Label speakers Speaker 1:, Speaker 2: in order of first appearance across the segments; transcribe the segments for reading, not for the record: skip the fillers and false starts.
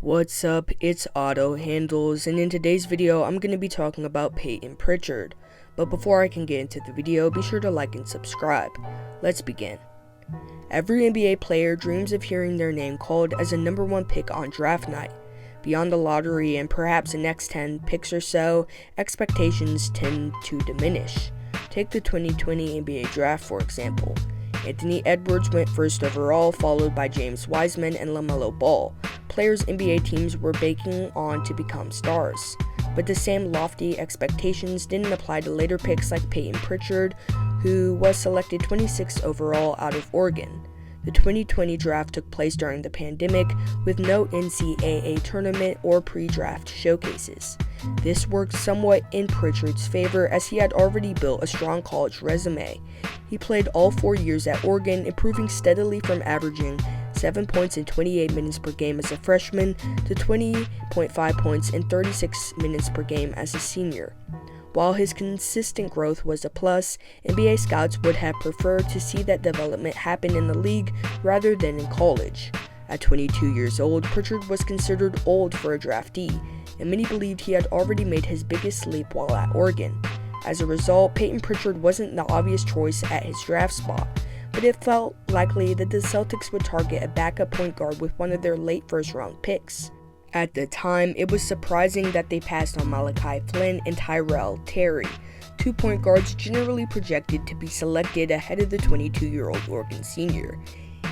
Speaker 1: What's up, it's Auto Handles, and in today's video I'm going to be talking about Payton Prichard. But before I can get into the video, be sure to like and subscribe. Let's begin. Every NBA player dreams of hearing their name called as a number 1 pick on draft night. Beyond the lottery and perhaps the next 10 picks or so, expectations tend to diminish. Take the 2020 NBA draft for example. Anthony Edwards went first overall, followed by James Wiseman and LaMelo Ball, players NBA teams were banking on to become stars. But the same lofty expectations didn't apply to later picks like Payton Prichard, who was selected 26th overall out of Oregon. The 2020 draft took place during the pandemic, with no NCAA tournament or pre-draft showcases. This worked somewhat in Prichard's favor as he had already built a strong college resume. He played all 4 years at Oregon, improving steadily from averaging 7 points in 28 minutes per game as a freshman to 20.5 points in 36 minutes per game as a senior. While his consistent growth was a plus, NBA scouts would have preferred to see that development happen in the league rather than in college. At 22 years old, Prichard was considered old for a draftee, and many believed he had already made his biggest leap while at Oregon. As a result, Payton Prichard wasn't the obvious choice at his draft spot, but it felt likely that the Celtics would target a backup point guard with one of their late first-round picks. At the time, it was surprising that they passed on Malachi Flynn and Tyrell Terry, 2 point guards generally projected to be selected ahead of the 22-year-old Oregon senior.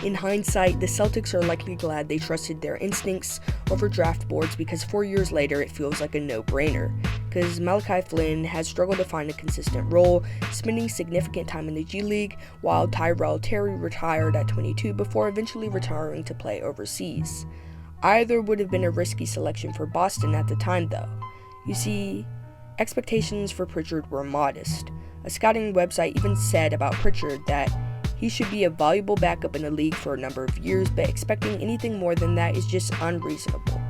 Speaker 1: In hindsight, the Celtics are likely glad they trusted their instincts over draft boards because 4 years later it feels like a no-brainer, because Malachi Flynn has struggled to find a consistent role, spending significant time in the G League, while Tyrell Terry retired at 22 before eventually retiring to play overseas. Either would have been a risky selection for Boston at the time though. You see, expectations for Prichard were modest. A scouting website even said about Prichard that he should be a valuable backup in the league for a number of years, but expecting anything more than that is just unreasonable.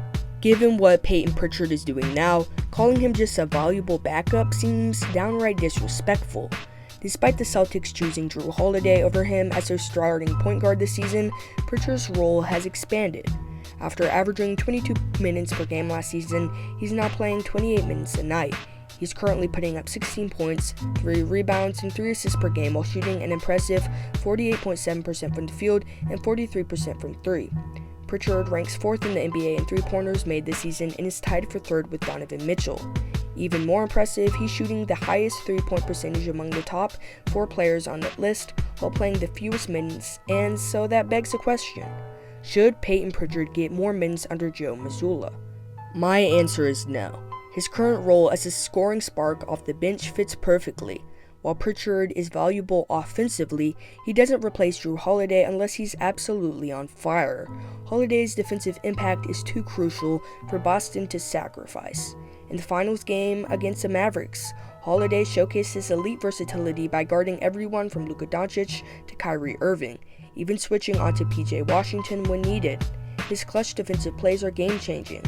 Speaker 1: Given what Payton Prichard is doing now, calling him just a valuable backup seems downright disrespectful. Despite the Celtics choosing Jrue Holiday over him as their starting point guard this season, Prichard's role has expanded. After averaging 22 minutes per game last season, he's now playing 28 minutes a night. He's currently putting up 16 points, 3 rebounds, and 3 assists per game while shooting an impressive 48.7% from the field and 43% from 3. Prichard ranks 4th in the NBA in 3-pointers made this season and is tied for 3rd with Donovan Mitchell. Even more impressive, he's shooting the highest 3-point percentage among the top 4 players on that list while playing the fewest minutes, and so that begs a question. Should Payton Prichard get more minutes under Joe Mazzulla? My answer is no. His current role as a scoring spark off the bench fits perfectly. While Prichard is valuable offensively, he doesn't replace Jrue Holiday unless he's absolutely on fire. Holiday's defensive impact is too crucial for Boston to sacrifice. In the finals game against the Mavericks, Holiday showcased his elite versatility by guarding everyone from Luka Doncic to Kyrie Irving, even switching onto PJ Washington when needed. His clutch defensive plays are game-changing,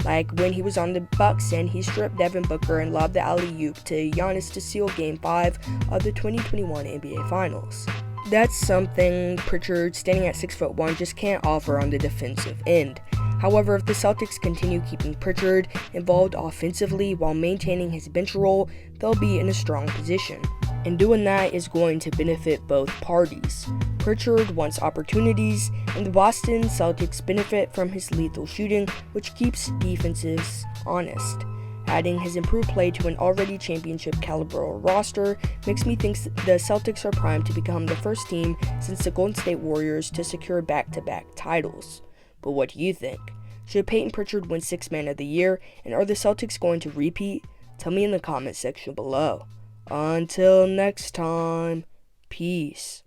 Speaker 1: like when he was on the Bucks and he stripped Devin Booker and lobbed the alley-oop to Giannis to seal Game 5 of the 2021 NBA Finals. That's something Prichard, standing at 6'1", just can't offer on the defensive end. However, if the Celtics continue keeping Prichard involved offensively while maintaining his bench role, they'll be in a strong position. And doing that is going to benefit both parties. Prichard wants opportunities, and the Boston Celtics benefit from his lethal shooting, which keeps defenses honest. Adding his improved play to an already championship caliber roster makes me think the Celtics are primed to become the first team since the Golden State Warriors to secure back-to-back titles. But what do you think? Should Payton Prichard win 6th Man of the Year, and are the Celtics going to repeat? Tell me in the comment section below. Until next time, peace.